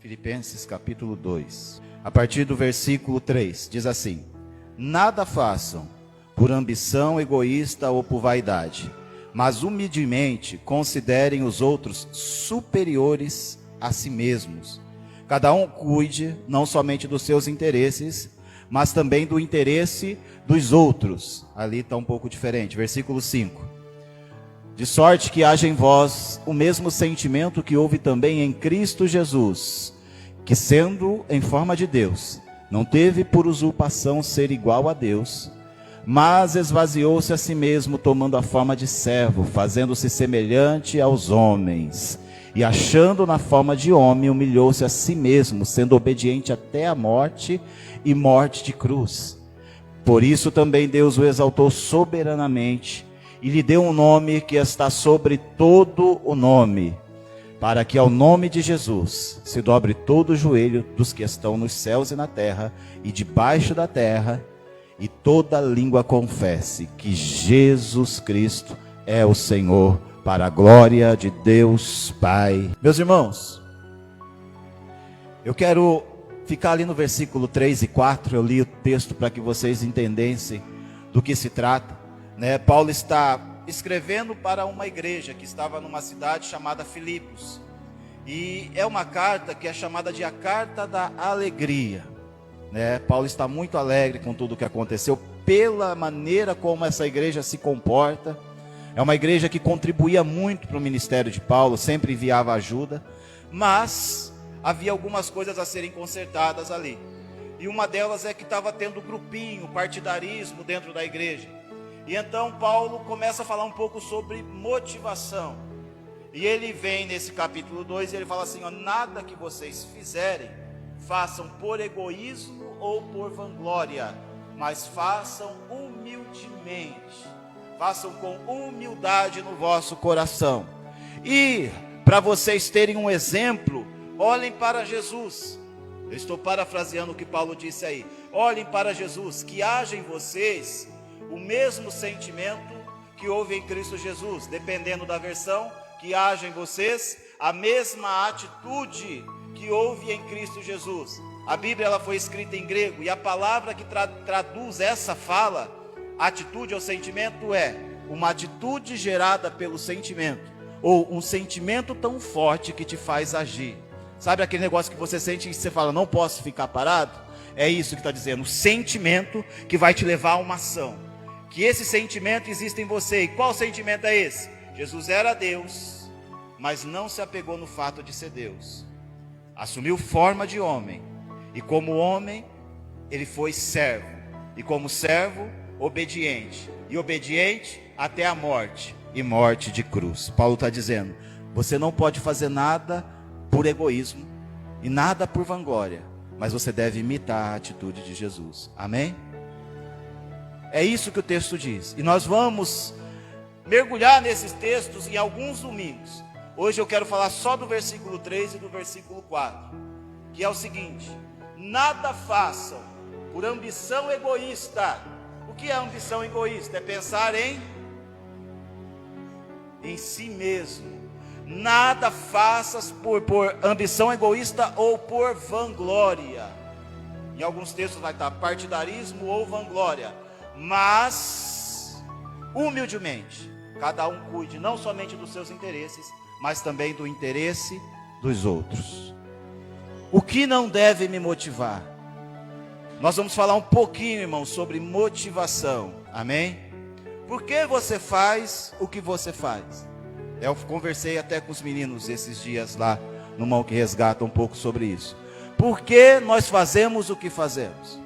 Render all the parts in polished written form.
Filipenses capítulo 2, a partir do versículo 3, diz assim: Nada façam por ambição egoísta ou por vaidade, mas humildemente considerem os outros superiores a si mesmos. Cada um cuide não somente dos seus interesses, mas também do interesse dos outros. Ali está um pouco diferente, versículo 5. De sorte que haja em vós o mesmo sentimento que houve também em Cristo Jesus, que sendo em forma de Deus, não teve por usurpação ser igual a Deus, mas esvaziou-se a si mesmo, tomando a forma de servo, fazendo-se semelhante aos homens. E achando na forma de homem, humilhou-se a si mesmo, sendo obediente até a morte e morte de cruz. Por isso também Deus o exaltou soberanamente, e lhe deu um nome que está sobre todo o nome, para que ao nome de Jesus se dobre todo o joelho dos que estão nos céus e na terra e debaixo da terra, e toda língua confesse que Jesus Cristo é o Senhor, para a glória de Deus Pai. Meus irmãos, eu quero ficar ali no versículo 3 e 4, eu li o texto para que vocês entendessem do que se trata. Paulo está escrevendo para uma igreja que estava numa cidade chamada Filipos, e é uma carta que é chamada de a carta da alegria. Paulo está muito alegre com tudo o que aconteceu, pela maneira como essa igreja se comporta. É uma igreja que contribuía muito para o ministério de Paulo, sempre enviava ajuda, mas havia algumas coisas a serem consertadas ali, e uma delas é que estava tendo grupinho, partidarismo dentro da igreja. E então Paulo começa a falar um pouco sobre motivação. E ele vem nesse capítulo 2 e ele fala assim: nada que vocês fizerem, façam por egoísmo ou por vanglória, mas façam humildemente. Façam com humildade no vosso coração. E para vocês terem um exemplo, olhem para Jesus. Eu estou parafraseando o que Paulo disse aí. Olhem para Jesus, que haja em vocês o mesmo sentimento que houve em Cristo Jesus, dependendo da versão, que haja em vocês a mesma atitude que houve em Cristo Jesus. A Bíblia ela foi escrita em grego, e a palavra que traduz essa fala, atitude ou sentimento, é uma atitude gerada pelo sentimento, ou um sentimento tão forte que te faz agir. Sabe aquele negócio que você sente e você fala, não posso ficar parado? É isso que está dizendo, o sentimento que vai te levar a uma ação. Que esse sentimento existe em você. E qual sentimento é esse? Jesus era Deus, mas não se apegou no fato de ser Deus. Assumiu forma de homem, e como homem, ele foi servo, e como servo, obediente, e obediente até a morte, e morte de cruz. Paulo está dizendo, você não pode fazer nada por egoísmo, e nada por vanglória, mas você deve imitar a atitude de Jesus. Amém? É isso que o texto diz, e nós vamos mergulhar nesses textos em alguns domingos. Hoje eu quero falar só do versículo 3 e do versículo 4, que é o seguinte: nada façam por ambição egoísta. O que é ambição egoísta? É pensar em si mesmo. Nada faças por ambição egoísta ou por vanglória. Em alguns textos vai estar partidarismo ou vanglória. Mas, humildemente, cada um cuide não somente dos seus interesses, mas também do interesse dos outros. O que não deve me motivar? Nós vamos falar um pouquinho, irmão, sobre motivação. Amém? Por que você faz o que você faz? Eu conversei até com os meninos esses dias lá no Mão que Resgata um pouco sobre isso. Por que nós fazemos o que fazemos?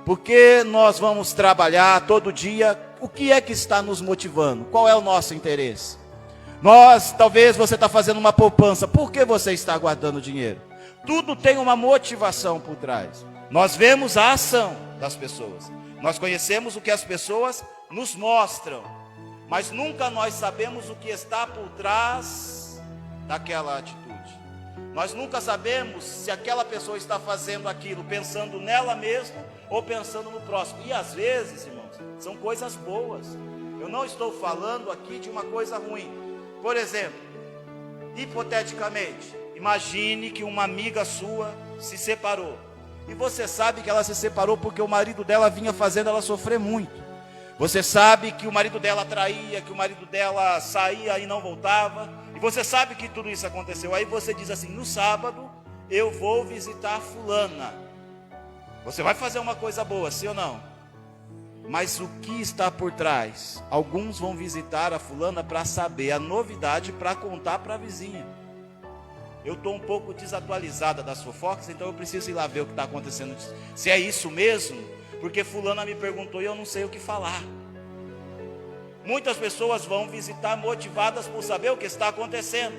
Por que nós vamos trabalhar todo dia? O que é que está nos motivando? Qual é o nosso interesse? Talvez você está fazendo uma poupança. Por que você está guardando dinheiro? Tudo tem uma motivação por trás. Nós vemos a ação das pessoas. Nós conhecemos o que as pessoas nos mostram. Mas nunca nós sabemos o que está por trás daquela atitude. Nós nunca sabemos se aquela pessoa está fazendo aquilo pensando nela mesma ou pensando no próximo. E às vezes, irmãos, são coisas boas. Eu não estou falando aqui de uma coisa ruim. Por exemplo, hipoteticamente, Imagine que uma amiga sua se separou. E você sabe que ela se separou porque o marido dela vinha fazendo ela sofrer muito. Você sabe que o marido dela traía, que o marido dela saía e não voltava. E você sabe que tudo isso aconteceu. Aí você diz assim: no sábado eu vou visitar fulana. Você vai fazer uma coisa boa, sim ou não? Mas o que está por trás? Alguns vão visitar a fulana para saber a novidade, para contar para a vizinha. Eu estou um pouco desatualizada das fofocas, então eu preciso ir lá ver o que está acontecendo. Se é isso mesmo, porque fulana me perguntou e eu não sei o que falar. Muitas pessoas vão visitar motivadas por saber o que está acontecendo.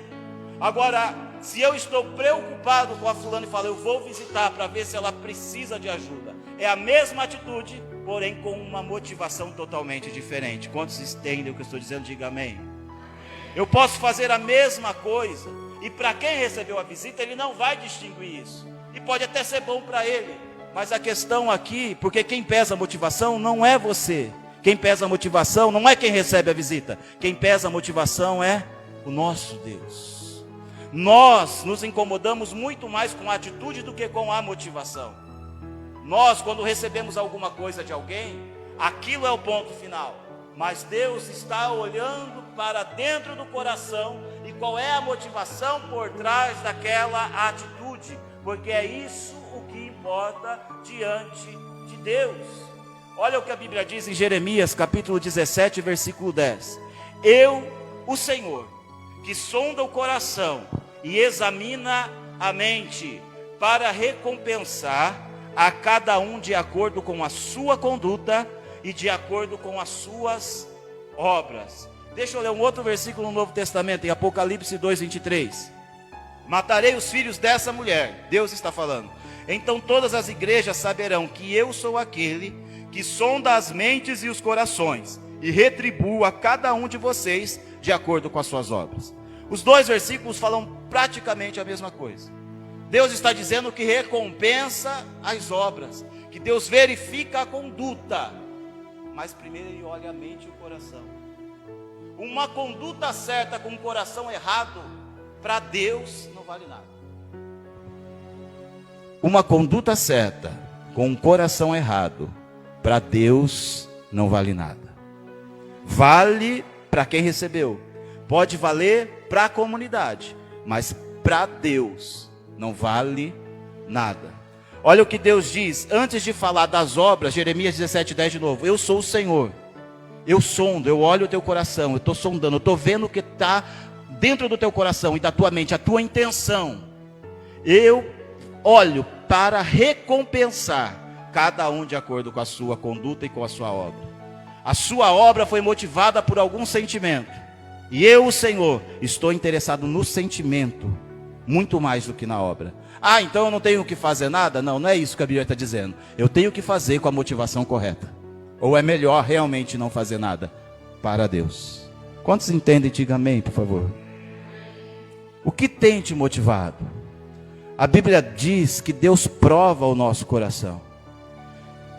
Agora, se eu estou preocupado com a fulana e falo, eu vou visitar para ver se ela precisa de ajuda, é a mesma atitude, porém com uma motivação totalmente diferente. Quantos entendem o que eu estou dizendo? Diga amém. Eu posso fazer a mesma coisa, e para quem recebeu a visita, ele não vai distinguir isso. E pode até ser bom para ele. Mas a questão aqui, porque quem pesa a motivação não é você. Quem pesa a motivação não é quem recebe a visita. Quem pesa a motivação é o nosso Deus. Nós nos incomodamos muito mais com a atitude do que com a motivação. Nós, quando recebemos alguma coisa de alguém, aquilo é o ponto final. Mas Deus está olhando para dentro do coração e qual é a motivação por trás daquela atitude, porque é isso o que importa diante de Deus. Olha o que a Bíblia diz em Jeremias, capítulo 17, versículo 10. Eu, o Senhor, que sonda o coração e examina a mente, para recompensar a cada um de acordo com a sua conduta e de acordo com as suas obras. Deixa eu ler um outro versículo no Novo Testamento, em Apocalipse 2, 23. Matarei os filhos dessa mulher, Deus está falando. Então todas as igrejas saberão que eu sou aquele que sonda as mentes e os corações, e retribuo a cada um de vocês de acordo com as suas obras. Os dois versículos falam praticamente a mesma coisa. Deus está dizendo que recompensa as obras, que Deus verifica a conduta, mas primeiro Ele olha a mente e o coração. Uma conduta certa com o coração errado, para Deus não vale nada. Uma conduta certa com o coração errado, para Deus não vale nada. Vale para quem recebeu, pode valer para a comunidade, mas para Deus não vale nada. Olha o que Deus diz, antes de falar das obras, Jeremias 17:10 de novo. Eu sou o Senhor, eu sondo, eu olho o teu coração, eu estou sondando, eu estou vendo o que está dentro do teu coração e da tua mente, a tua intenção. Eu olho para recompensar cada um de acordo com a sua conduta e com a sua obra. A sua obra foi motivada por algum sentimento, e eu, o Senhor, estou interessado no sentimento, muito mais do que na obra. Ah, então eu não tenho que fazer nada? Não, não é isso que a Bíblia está dizendo. Eu tenho que fazer com a motivação correta. Ou é melhor realmente não fazer nada para Deus? Quantos entendem? Diga amém, por favor. O que tem te motivado? A Bíblia diz que Deus prova o nosso coração.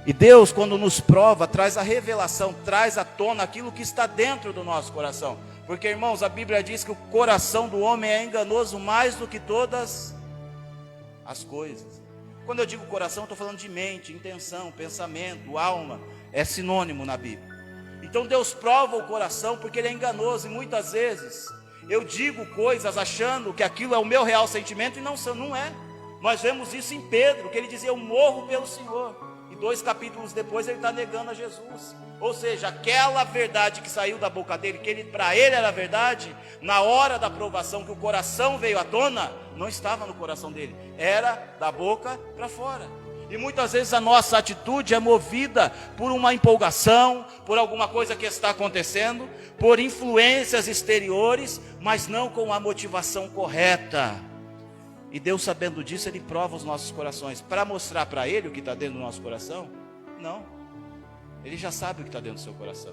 E Deus, quando nos prova, traz a revelação, traz à tona aquilo que está dentro do nosso coração. Porque, irmãos, a Bíblia diz que o coração do homem é enganoso mais do que todas as coisas. Quando eu digo coração, estou falando de mente, intenção, pensamento, alma. É sinônimo na Bíblia. Então Deus prova o coração porque ele é enganoso. E muitas vezes eu digo coisas achando que aquilo é o meu real sentimento e não é. Nós vemos isso em Pedro, que ele dizia, eu morro pelo Senhor. E 2 capítulos depois ele está negando a Jesus. Ou seja, aquela verdade que saiu da boca dele, que para ele era verdade, na hora da provação que o coração veio à tona, não estava no coração dele, era da boca para fora. E muitas vezes a nossa atitude é movida por uma empolgação, por alguma coisa que está acontecendo, por influências exteriores, mas não com a motivação correta. E Deus, sabendo disso, Ele prova os nossos corações. Para mostrar para Ele o que está dentro do nosso coração? Não. Ele já sabe o que está dentro do seu coração.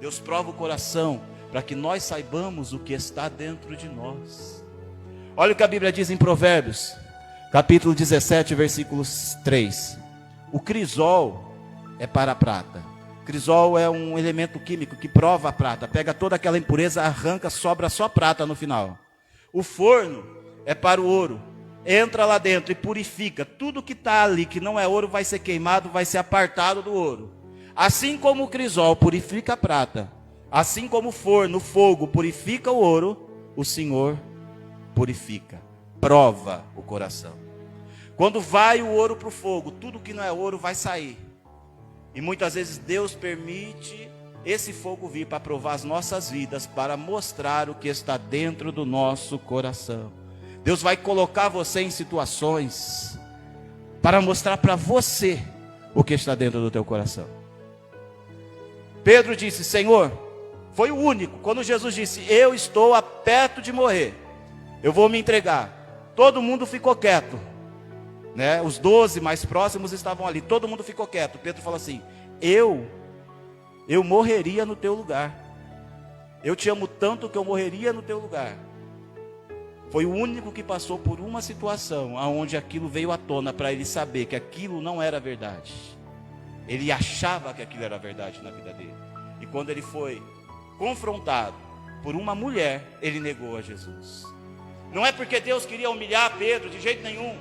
Deus prova o coração para que nós saibamos o que está dentro de nós. Olha o que a Bíblia diz em Provérbios, capítulo 17, versículo 3. O crisol é para a prata. Crisol é um elemento químico que prova a prata. Pega toda aquela impureza, arranca, sobra só prata no final. O forno é para o ouro. Entra lá dentro e purifica. Tudo que está ali, que não é ouro, vai ser queimado, vai ser apartado do ouro. Assim como o crisol purifica a prata, assim como o forno, o fogo purifica o ouro, o Senhor purifica, prova o coração. Quando vai o ouro para o fogo, tudo que não é ouro vai sair. E muitas vezes Deus permite esse fogo vir para provar as nossas vidas, para mostrar o que está dentro do nosso coração. Deus vai colocar você em situações para mostrar para você o que está dentro do teu coração. Pedro disse: Senhor, foi o único, quando Jesus disse: eu estou perto de morrer, eu vou me entregar. Todo mundo ficou quieto, né? Os 12 mais próximos estavam ali, todo mundo ficou quieto. Pedro falou assim: eu morreria no teu lugar. Eu te amo tanto que eu morreria no teu lugar. Foi o único que passou por uma situação onde aquilo veio à tona para ele saber que aquilo não era verdade. Ele achava que aquilo era verdade na vida dele. E quando ele foi confrontado por uma mulher, ele negou a Jesus. Não é porque Deus queria humilhar Pedro, de jeito nenhum.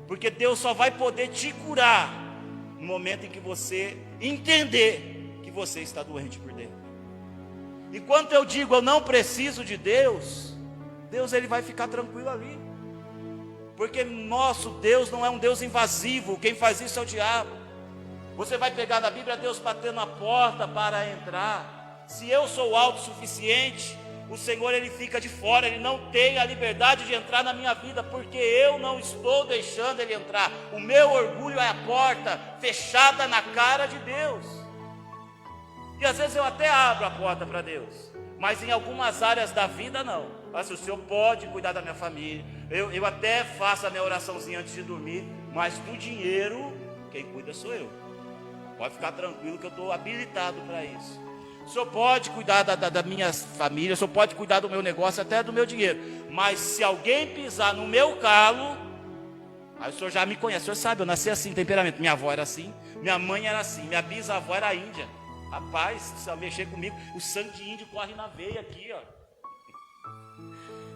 Porque Deus só vai poder te curar no momento em que você entender que você está doente por dentro. Enquanto eu digo eu não preciso de Deus, Deus ele vai ficar tranquilo ali. Porque nosso Deus não é um Deus invasivo. Quem faz isso é o diabo. Você vai pegar na Bíblia Deus batendo a porta para entrar. Se eu sou autossuficiente, o Senhor ele fica de fora. Ele não tem a liberdade de entrar na minha vida, porque eu não estou deixando ele entrar. O meu orgulho é a porta fechada na cara de Deus. E às vezes eu até abro a porta para Deus, mas em algumas áreas da vida não. Assim, o Senhor pode cuidar da minha família, eu até faço a minha oraçãozinha antes de dormir, mas do dinheiro, quem cuida sou eu. Pode ficar tranquilo que eu estou habilitado para isso. O Senhor pode cuidar da minha família, o Senhor pode cuidar do meu negócio, até do meu dinheiro. Mas se alguém pisar no meu calo, aí o Senhor já me conhece, o Senhor sabe, eu nasci assim, temperamento. Minha avó era assim, minha mãe era assim, minha bisavó era índia. Rapaz, se mexer comigo, o sangue de índio corre na veia aqui, ó.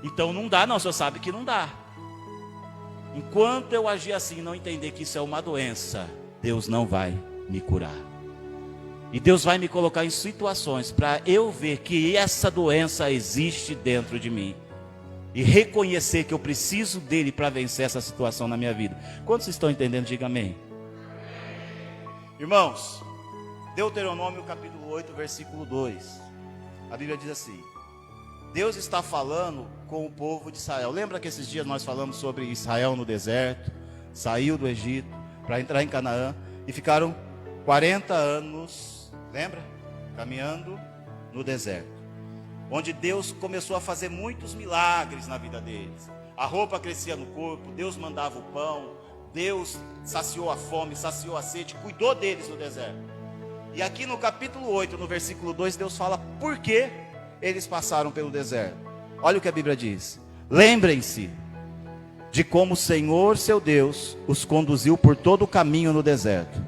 Então não dá não, o Senhor sabe que não dá. Enquanto eu agir assim, não entender que isso é uma doença, Deus não vai me curar. E Deus vai me colocar em situações para eu ver que essa doença existe dentro de mim. E reconhecer que eu preciso dele para vencer essa situação na minha vida. Quantos estão entendendo? Diga amém. Irmãos, Deuteronômio capítulo 8, versículo 2. A Bíblia diz assim: Deus está falando com o povo de Israel. Lembra que esses dias nós falamos sobre Israel no deserto? Saiu do Egito para entrar em Canaã e ficaram 40 anos, lembra? Caminhando no deserto. Onde Deus começou a fazer muitos milagres na vida deles. A roupa crescia no corpo, Deus mandava o pão, Deus saciou a fome, saciou a sede, cuidou deles no deserto. E aqui no capítulo 8, no versículo 2, Deus fala por que eles passaram pelo deserto. Olha o que a Bíblia diz: lembrem-se de como o Senhor seu Deus os conduziu por todo o caminho no deserto,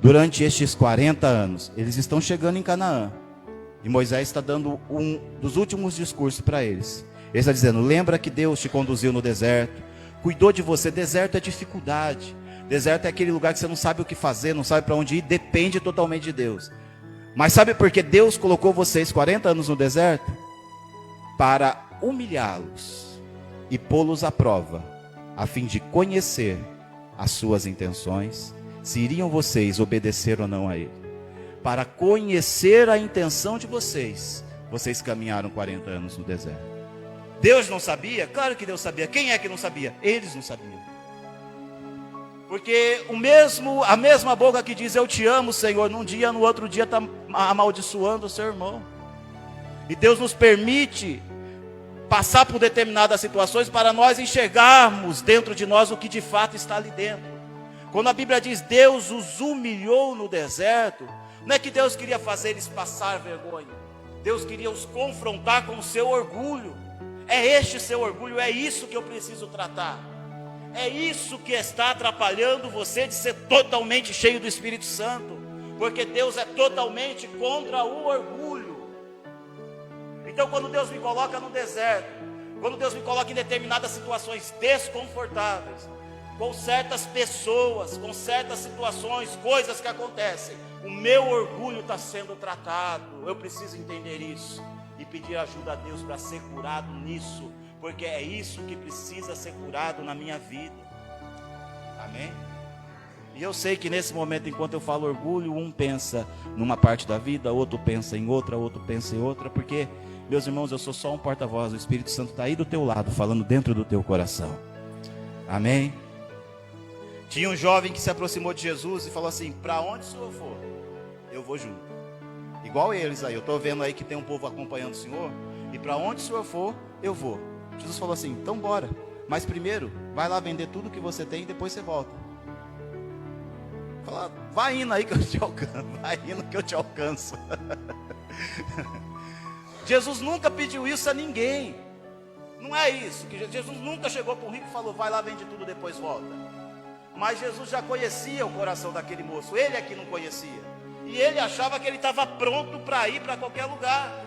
durante estes 40 anos. Eles estão chegando em Canaã, e Moisés está dando um dos últimos discursos para eles. Ele está dizendo: lembra que Deus te conduziu no deserto, cuidou de você. Deserto é dificuldade, deserto é aquele lugar que você não sabe o que fazer, não sabe para onde ir, depende totalmente de Deus. Mas sabe por que Deus colocou vocês 40 anos no deserto? Para humilhá-los e pô-los à prova, a fim de conhecer as suas intenções, se iriam vocês obedecer ou não a Ele. Para conhecer a intenção de vocês, vocês caminharam 40 anos no deserto. Deus não sabia? Claro que Deus sabia. Quem é que não sabia? Eles não sabiam. Porque a mesma boca que diz eu te amo, Senhor, num dia, no outro dia está amaldiçoando o seu irmão. E Deus nos permite passar por determinadas situações para nós enxergarmos dentro de nós o que de fato está ali dentro. Quando a Bíblia diz Deus os humilhou no deserto, não é que Deus queria fazer eles passar vergonha. Deus queria os confrontar com o seu orgulho. É este seu orgulho, é isso que eu preciso tratar. É isso que está atrapalhando você de ser totalmente cheio do Espírito Santo. Porque Deus é totalmente contra o orgulho. Então quando Deus me coloca no deserto, Quando Deus me coloca em determinadas situações desconfortáveis, com certas pessoas, com certas situações, coisas que acontecem, o meu orgulho está sendo tratado. Eu preciso entender isso e pedir ajuda a Deus para ser curado nisso, porque é isso que precisa ser curado na minha vida. Amém? E eu sei que nesse momento, enquanto eu falo orgulho, um pensa numa parte da vida, outro pensa em outra, outro pensa em outra, porque, meus irmãos, eu sou só um porta-voz, o Espírito Santo está aí do teu lado, falando dentro do teu coração. Amém? Tinha um jovem que se aproximou de Jesus e falou assim: para onde o Senhor for, eu vou junto. Igual eles aí, eu estou vendo aí que tem um povo acompanhando o Senhor, e para onde o Senhor for, eu vou. Jesus falou assim: então bora, mas primeiro, vai lá vender tudo que você tem e depois você volta. Fala, vai indo aí que eu te alcanço, vai indo que eu te alcanço. Jesus nunca pediu isso a ninguém. Não é isso, que Jesus nunca chegou para um rico e falou: vai lá, vende tudo, depois volta. Mas Jesus já conhecia o coração daquele moço, ele é que não conhecia. E ele achava que ele estava pronto para ir para qualquer lugar.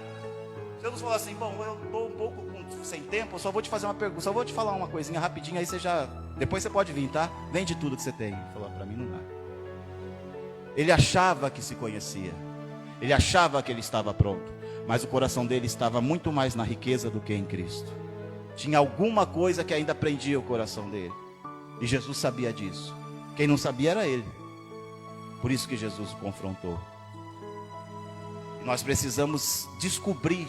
Jesus falou assim: bom, eu estou um pouco sem tempo, eu só vou te fazer uma pergunta, só vou te falar uma coisinha rapidinho, aí você já, depois você pode vir, tá? Vende tudo que você tem. Ele falou: para mim não dá. Ele achava que se conhecia, ele achava que ele estava pronto, mas o coração dele estava muito mais na riqueza do que em Cristo. Tinha alguma coisa que ainda prendia o coração dele, e Jesus sabia disso. Quem não sabia era ele. Por isso que Jesus o confrontou. E nós precisamos descobrir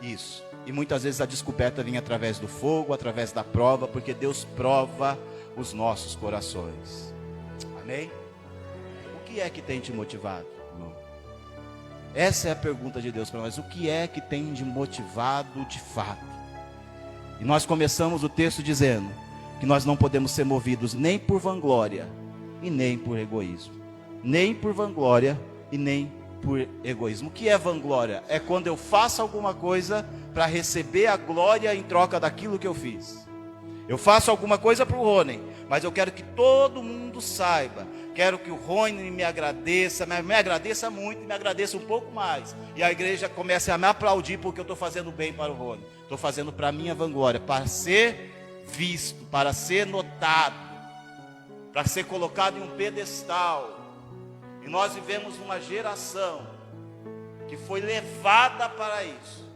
isso, e muitas vezes a descoberta vem através do fogo, através da prova, porque Deus prova os nossos corações. Amém? O que é que tem te motivado, irmão? Essa é a pergunta de Deus para nós. O que é que tem te motivado de fato? E nós começamos o texto dizendo que nós não podemos ser movidos nem por vanglória e nem por egoísmo. Nem por vanglória e nem por egoísmo. O que é vanglória? É quando eu faço alguma coisa para receber a glória em troca daquilo que eu fiz. Eu faço alguma coisa para o Rony, mas eu quero que todo mundo saiba. Quero que o Rony me agradeça muito, me agradeça um pouco mais. E a igreja comece a me aplaudir porque eu estou fazendo bem para o Rony. Estou fazendo para a minha vanglória, para ser visto, para ser notado, para ser colocado em um pedestal. E nós vivemos uma geração que foi levada para isso,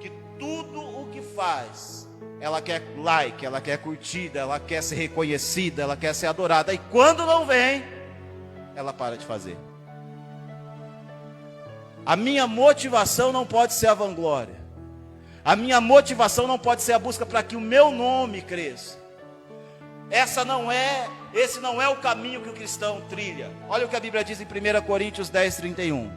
que tudo o que faz, ela quer like, ela quer curtida, ela quer ser reconhecida, ela quer ser adorada, e quando não vem, ela para de fazer. A minha motivação não pode ser a vanglória, a minha motivação não pode ser a busca para que o meu nome cresça. Esse não é o caminho que o cristão trilha. Olha o que a Bíblia diz em 1 Coríntios 10:31.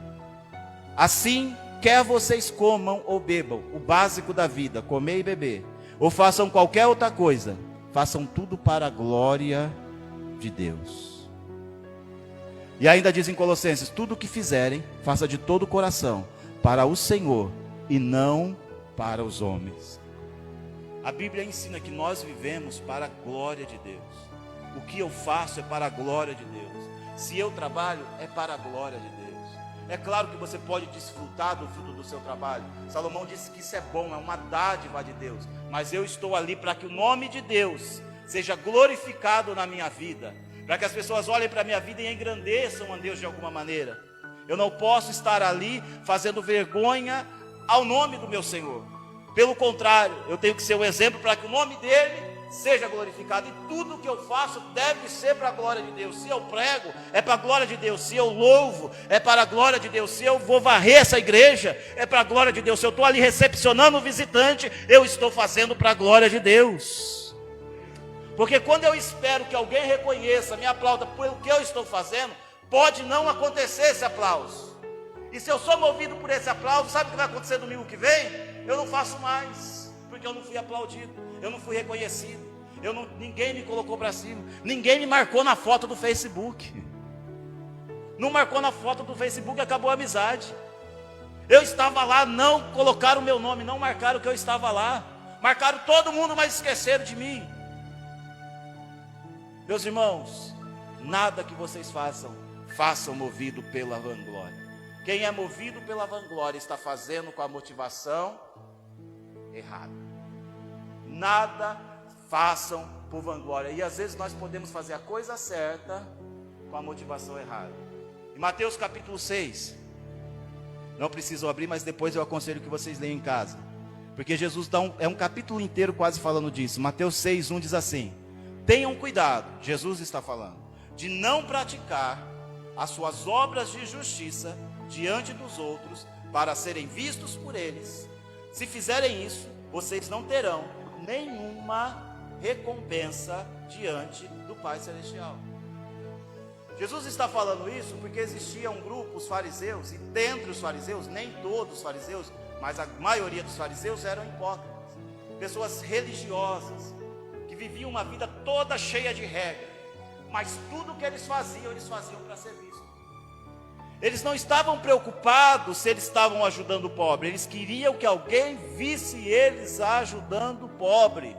Assim, quer vocês comam ou bebam, o básico da vida, comer e beber, ou façam qualquer outra coisa, façam tudo para a glória de Deus. E ainda diz em Colossenses: tudo o que fizerem, faça de todo o coração, para o Senhor e não para os homens. A Bíblia ensina que nós vivemos para a glória de Deus. O que eu faço é para a glória de Deus. Se eu trabalho, é para a glória de Deus. É claro que você pode desfrutar do fruto do seu trabalho. Salomão disse que isso é bom, é uma dádiva de Deus. Mas eu estou ali para que o nome de Deus seja glorificado na minha vida, para que as pessoas olhem para a minha vida e engrandeçam a Deus de alguma maneira. Eu não posso estar ali fazendo vergonha ao nome do meu Senhor. Pelo contrário, eu tenho que ser um exemplo para que o nome dele seja glorificado. E tudo que eu faço deve ser para a glória de Deus. Se eu prego, é para a glória de Deus. Se eu louvo, é para a glória de Deus. Se eu vou varrer essa igreja, é para a glória de Deus. Se eu estou ali recepcionando o visitante, eu estou fazendo para a glória de Deus. Porque quando eu espero que alguém reconheça, me aplauda pelo que eu estou fazendo, pode não acontecer esse aplauso. E se eu sou movido por esse aplauso, sabe o que vai acontecer domingo que vem? Eu não faço mais, porque eu não fui aplaudido, eu não fui reconhecido, ninguém me colocou para cima, ninguém me marcou na foto do Facebook. Não marcou na foto do Facebook, acabou a amizade. Eu estava lá, não colocaram o meu nome, não marcaram que eu estava lá, marcaram todo mundo, mas esqueceram de mim. Meus irmãos, nada que vocês façam movido pela vanglória. Quem é movido pela vanglória está fazendo com a motivação errada. nada façam por vanglória. E às vezes nós podemos fazer a coisa certa com a motivação errada. Em Mateus capítulo 6, não preciso abrir, mas depois eu aconselho que vocês leiam em casa, porque Jesus dá um capítulo inteiro quase falando disso. Mateus 6:1 diz assim: tenham cuidado, Jesus está falando, de não praticar as suas obras de justiça diante dos outros, para serem vistos por eles. Se fizerem isso, vocês não terão nenhuma recompensa diante do Pai Celestial. Jesus está falando isso porque existia um grupo, os fariseus, e dentre os fariseus, nem todos os fariseus, mas a maioria dos fariseus eram hipócritas, pessoas religiosas, que viviam uma vida toda cheia de regras, mas tudo que eles faziam para ser vistos. Eles não estavam preocupados se eles estavam ajudando o pobre, eles queriam que alguém visse eles ajudando o pobre.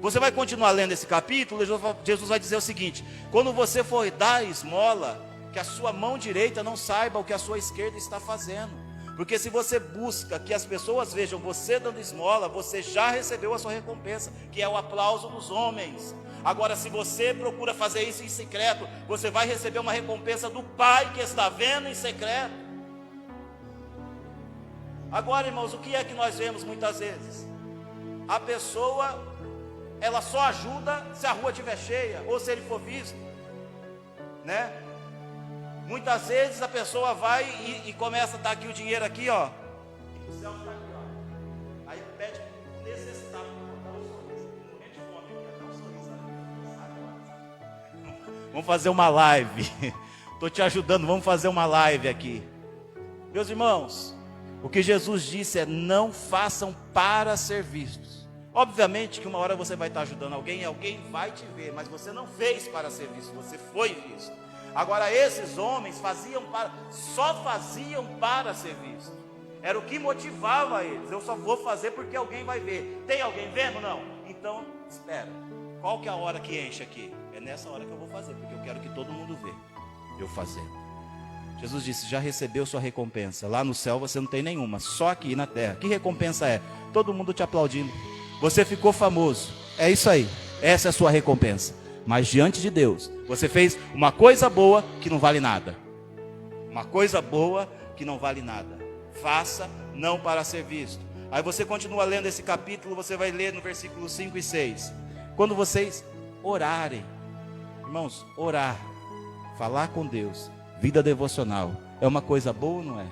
Você vai continuar lendo esse capítulo, Jesus vai dizer o seguinte: quando você for dar esmola, que a sua mão direita não saiba o que a sua esquerda está fazendo. Porque se você busca que as pessoas vejam você dando esmola, você já recebeu a sua recompensa, que é o aplauso dos homens. Agora, se você procura fazer isso em secreto, você vai receber uma recompensa do Pai que está vendo em secreto. Agora, irmãos, o que é que nós vemos muitas vezes? A pessoa, ela só ajuda se a rua estiver cheia, ou se ele for visto, né? Muitas vezes a pessoa vai e começa a dar aqui o dinheiro aqui, ó, e o céu está aqui, ó. Aí pede o necessitado para botar um sorriso, morrer de fome, porque dá um sorriso ali. Vamos fazer uma live. Estou te ajudando, vamos fazer uma live aqui. Meus irmãos, o que Jesus disse é: não façam para ser vistos. Obviamente que uma hora você vai estar ajudando alguém, alguém vai te ver, mas você não fez para ser visto, você foi visto. Agora, esses homens só faziam para ser visto. Era o que motivava eles. Eu só vou fazer porque alguém vai ver. Tem alguém vendo? Não. Então, espera. Qual que é a hora que enche aqui? É nessa hora que eu vou fazer, porque eu quero que todo mundo vê eu fazendo. Jesus disse: já recebeu sua recompensa. Lá no céu você não tem nenhuma, só aqui na terra. Que recompensa é? Todo mundo te aplaudindo. Você ficou famoso. É isso aí. Essa é a sua recompensa. Mas diante de Deus, você fez uma coisa boa que não vale nada. Uma coisa boa que não vale nada. Faça não para ser visto. Aí você continua lendo esse capítulo, você vai ler no versículo 5 e 6. Quando vocês orarem, irmãos, orar, falar com Deus, vida devocional, é uma coisa boa ou não é?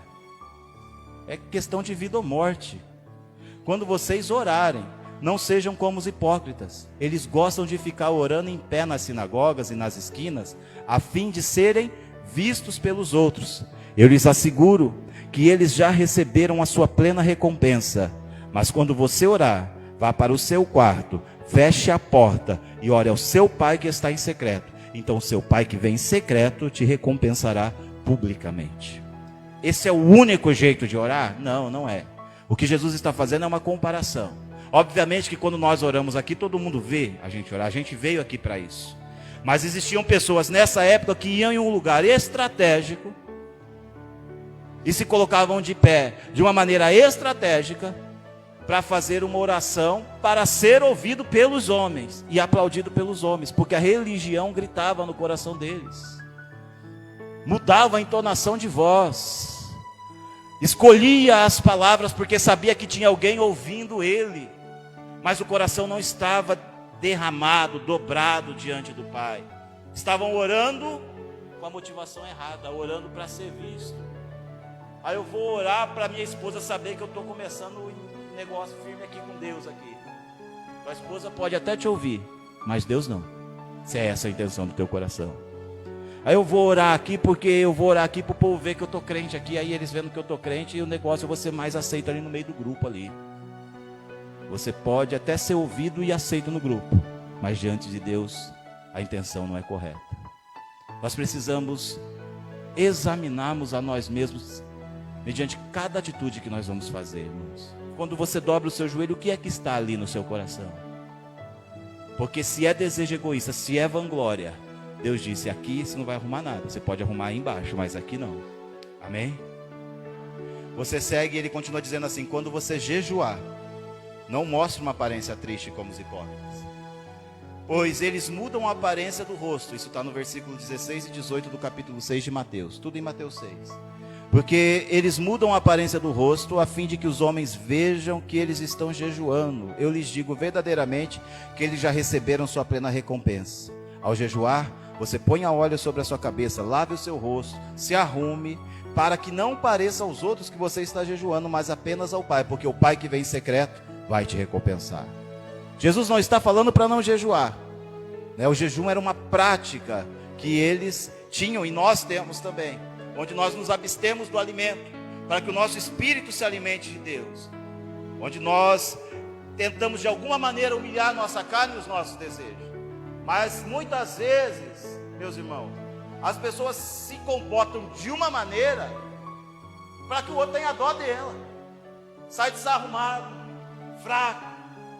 É questão de vida ou morte. Quando vocês orarem, não sejam como os hipócritas. Eles gostam de ficar orando em pé nas sinagogas e nas esquinas, a fim de serem vistos pelos outros. Eu lhes asseguro que eles já receberam a sua plena recompensa. Mas quando você orar, vá para o seu quarto, feche a porta e ore ao seu Pai que está em secreto. Então o seu Pai que vem em secreto te recompensará publicamente. Esse é o único jeito de orar? Não, não é. O que Jesus está fazendo é uma comparação. Obviamente que quando nós oramos aqui, todo mundo vê a gente orar. A gente veio aqui para isso. Mas existiam pessoas nessa época que iam em um lugar estratégico e se colocavam de pé de uma maneira estratégica para fazer uma oração para ser ouvido pelos homens e aplaudido pelos homens, porque a religião gritava no coração deles, mudava a entonação de voz, escolhia as palavras porque sabia que tinha alguém ouvindo ele, mas o coração não estava derramado, dobrado diante do Pai. Estavam orando com a motivação errada, orando para ser visto. Aí eu vou orar para minha esposa saber que eu estou começando um negócio firme aqui com Deus aqui. Tua esposa pode até te ouvir, mas Deus não. Se é essa a intenção do teu coração. Aí eu vou orar aqui porque eu vou orar aqui para o povo ver que eu estou crente aqui. Aí eles vendo que eu estou crente e o negócio eu vou ser mais aceito ali no meio do grupo ali. Você pode até ser ouvido e aceito no grupo, mas diante de Deus a intenção não é correta. Nós precisamos examinarmos a nós mesmos mediante cada atitude que nós vamos fazer, irmãos. Quando você dobra o seu joelho, o que é que está ali no seu coração? Porque se é desejo egoísta, se é vanglória, Deus disse: aqui você não vai arrumar nada. Você pode arrumar aí embaixo, mas aqui não. Amém? Você segue, ele continua dizendo assim: quando você jejuar, Não mostre uma aparência triste como os hipócritas. Pois eles mudam a aparência do rosto. Isso está no versículo 16 e 18 do capítulo 6 de Mateus. Tudo em Mateus 6. Porque eles mudam a aparência do rosto a fim de que os homens vejam que eles estão jejuando. Eu lhes digo verdadeiramente que eles já receberam sua plena recompensa. Ao jejuar, você ponha óleo sobre a sua cabeça, lave o seu rosto, se arrume, para que não pareça aos outros que você está jejuando, mas apenas ao Pai, porque o Pai que vem em secreto vai te recompensar. Jesus não está falando para não jejuar, né? O jejum era uma prática que eles tinham e nós temos também, onde nós nos abstemos do alimento, para que o nosso espírito se alimente de Deus, onde nós tentamos de alguma maneira humilhar nossa carne e os nossos desejos. Mas muitas vezes, meus irmãos, as pessoas se comportam de uma maneira para que o outro tenha dó dela. Sai desarrumado, fraco,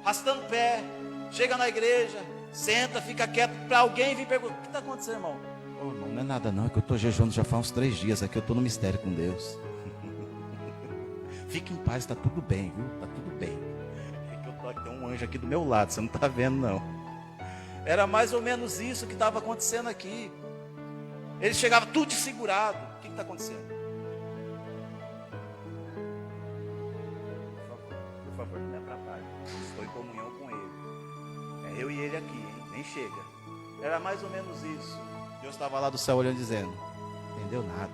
arrastando o pé, chega na igreja, senta, fica quieto, para alguém vir perguntar: o que está acontecendo, irmão? Oh, irmão, não é nada não, é que eu estou jejuando já faz uns 3 dias aqui, eu estou no mistério com Deus. Fique em paz, está tudo bem, viu? Está tudo bem. É que eu tô aqui, tem um anjo aqui do meu lado, você não está vendo não. Era mais ou menos isso que estava acontecendo aqui. Ele chegava tudo segurado. O que está acontecendo? Por favor, não me atrapalhe. Estou em comunhão com ele. É eu e ele aqui, hein? Nem chega. Era mais ou menos isso. Deus estava lá do céu olhando, dizendo: não entendeu nada.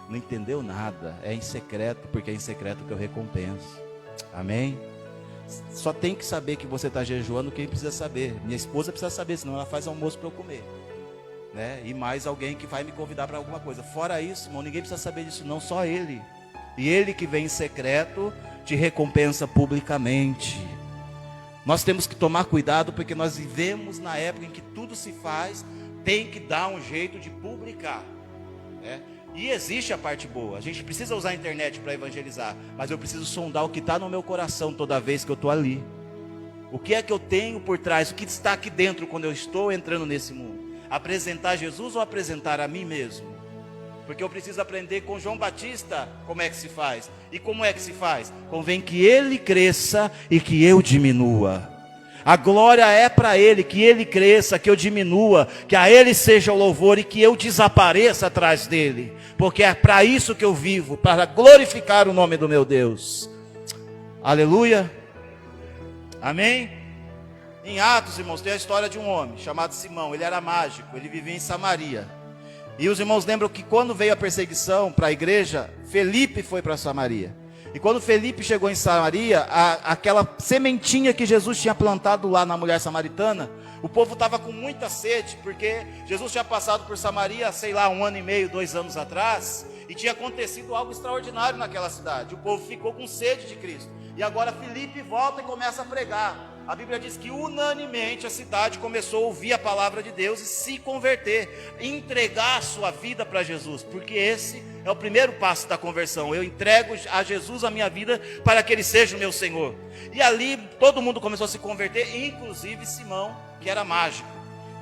Não entendeu nada. É em secreto, porque é em secreto que eu recompenso. Amém? Só tem que saber que você está jejuando quem precisa saber. Minha esposa precisa saber, senão ela faz almoço para eu comer, né? E mais alguém que vai me convidar para alguma coisa. Fora isso, irmão, ninguém precisa saber disso não, só ele. E ele que vem em secreto te recompensa publicamente. Nós temos que tomar cuidado, porque nós vivemos na época em que tudo se faz, tem que dar um jeito de publicar, né? E existe a parte boa. A gente precisa usar a internet para evangelizar, mas eu preciso sondar o que está no meu coração toda vez que eu estou ali. O que é que eu tenho por trás? O que está aqui dentro quando eu estou entrando nesse mundo? Apresentar Jesus ou apresentar a mim mesmo? Porque eu preciso aprender com João Batista como é que se faz. E como é que se faz? Convém que ele cresça e que eu diminua. A glória é para ele, que ele cresça, que eu diminua, que a ele seja o louvor e que eu desapareça atrás dele. Porque é para isso que eu vivo, para glorificar o nome do meu Deus. Aleluia. Amém? Em Atos, irmãos, tem a história de um homem chamado Simão. Ele era mágico, ele vivia em Samaria. E os irmãos lembram que quando veio a perseguição para a igreja, Felipe foi para Samaria. E quando Felipe chegou em Samaria, aquela sementinha que Jesus tinha plantado lá na mulher samaritana, o povo estava com muita sede, porque Jesus tinha passado por Samaria, sei lá, 1 ano e meio, 2 anos atrás, e tinha acontecido algo extraordinário naquela cidade. O povo ficou com sede de Cristo. E agora Felipe volta e começa a pregar. A Bíblia diz que unanimemente a cidade começou a ouvir a palavra de Deus e se converter, entregar a sua vida para Jesus, porque esse é o primeiro passo da conversão. Eu entrego a Jesus a minha vida para que ele seja o meu Senhor. E ali todo mundo começou a se converter, inclusive Simão, que era mágico.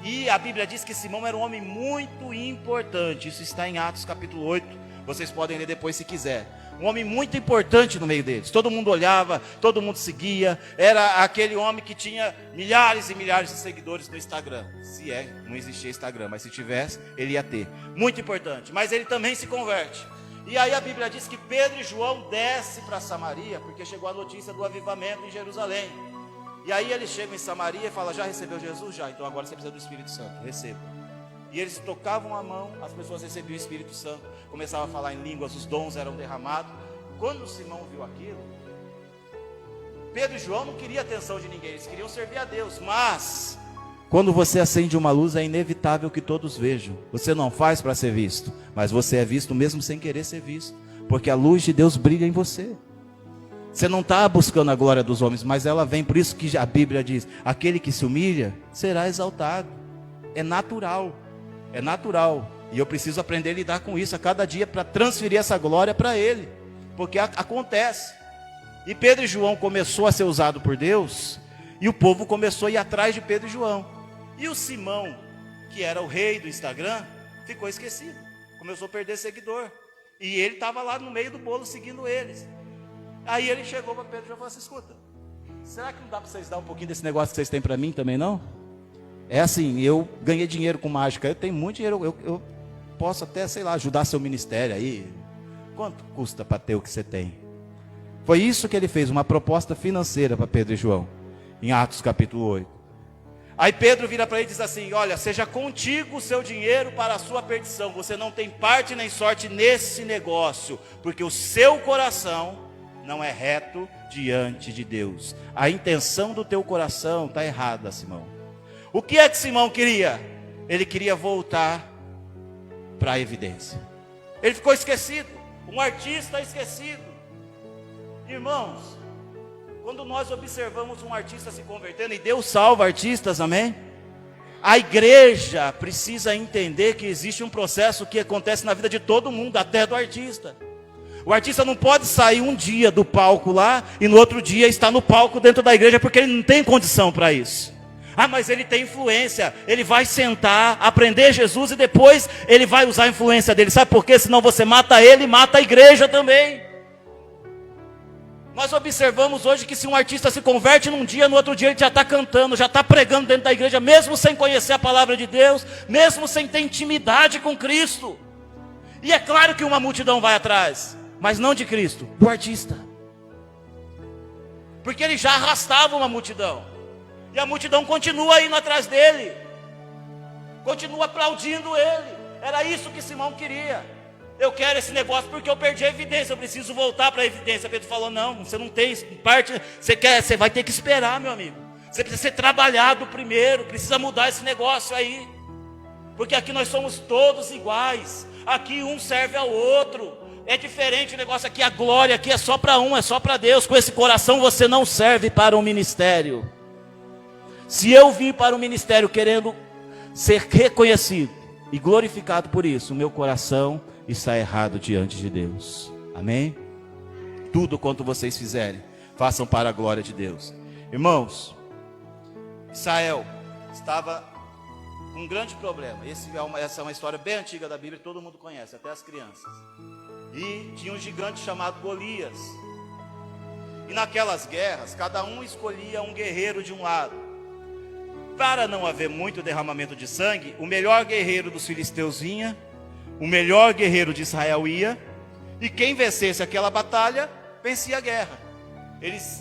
E a Bíblia diz que Simão era um homem muito importante. Isso está em Atos capítulo 8. Vocês podem ler depois se quiser. Um homem muito importante no meio deles. Todo mundo olhava, todo mundo seguia. Era aquele homem que tinha milhares e milhares de seguidores no Instagram. Se é, não existia Instagram, mas se tivesse, ele ia ter. Muito importante. Mas ele também se converte. E aí a Bíblia diz que Pedro e João descem para Samaria, porque chegou a notícia do avivamento em Jerusalém. E aí eles chegam em Samaria e falam: já recebeu Jesus? Já, então agora você precisa do Espírito Santo, receba. E eles tocavam a mão, as pessoas recebiam o Espírito Santo, começavam a falar em línguas, os dons eram derramados. Quando Simão viu aquilo, Pedro e João não queriam a atenção de ninguém, eles queriam servir a Deus. Mas, quando você acende uma luz, é inevitável que todos vejam. Você não faz para ser visto, mas você é visto mesmo sem querer ser visto, porque a luz de Deus brilha em você. Você não está buscando a glória dos homens, mas ela vem. Por isso que a Bíblia diz: aquele que se humilha será exaltado. É natural. É natural, e eu preciso aprender a lidar com isso a cada dia, para transferir essa glória para Ele, porque acontece. E Pedro e João começou a ser usado por Deus, e o povo começou a ir atrás de Pedro e João. E o Simão, que era o rei do Instagram, ficou esquecido, começou a perder seguidor, e ele estava lá no meio do bolo seguindo eles. Aí ele chegou para Pedro e falou assim: escuta, será que não dá para vocês dar um pouquinho desse negócio que vocês têm para mim também, não? É assim, eu ganhei dinheiro com mágica, eu tenho muito dinheiro, eu posso até, sei lá, ajudar seu ministério aí. Quanto custa para ter o que você tem? Foi isso que ele fez, uma proposta financeira para Pedro e João, em Atos capítulo 8. Aí Pedro vira para ele e diz assim: olha, seja contigo o seu dinheiro para a sua perdição, você não tem parte nem sorte nesse negócio, porque o seu coração não é reto diante de Deus. A intenção do teu coração está errada, Simão. O que é que Simão queria? Ele queria voltar para a evidência. Ele ficou esquecido, um artista esquecido. Irmãos, quando nós observamos um artista se convertendo, e Deus salva artistas, amém? A igreja precisa entender que existe um processo que acontece na vida de todo mundo, até do artista. O artista não pode sair um dia do palco lá e no outro dia estar no palco dentro da igreja, porque ele não tem condição para isso. Ah, mas ele tem influência, ele vai sentar, aprender Jesus e depois ele vai usar a influência dele. Sabe por quê? Senão você mata ele e mata a igreja também. Nós observamos hoje que se um artista se converte num dia, no outro dia ele já está cantando, já está pregando dentro da igreja, mesmo sem conhecer a palavra de Deus, mesmo sem ter intimidade com Cristo. E é claro que uma multidão vai atrás, mas não de Cristo, do artista. Porque ele já arrastava uma multidão. E a multidão continua indo atrás dele. Continua aplaudindo ele. Era isso que Simão queria. Eu quero esse negócio porque eu perdi a evidência, eu preciso voltar para a evidência. Pedro falou: não, você não tem parte, você vai ter que esperar, meu amigo. Você precisa ser trabalhado primeiro, precisa mudar esse negócio aí. Porque aqui nós somos todos iguais. Aqui um serve ao outro. É diferente o negócio aqui, a glória aqui é só para um, é só para Deus. Com esse coração você não serve para um ministério. Se eu vim para o ministério querendo ser reconhecido e glorificado por isso, o meu coração está errado diante de Deus. Amém? Tudo quanto vocês fizerem, façam para a glória de Deus. Irmãos, Israel estava com um grande problema. Essa é uma história bem antiga da Bíblia, todo mundo conhece, até as crianças. E tinha um gigante chamado Golias. E naquelas guerras, cada um escolhia um guerreiro de um lado. Para não haver muito derramamento de sangue, o melhor guerreiro dos filisteus vinha, o melhor guerreiro de Israel ia, e quem vencesse aquela batalha, vencia a guerra. Eles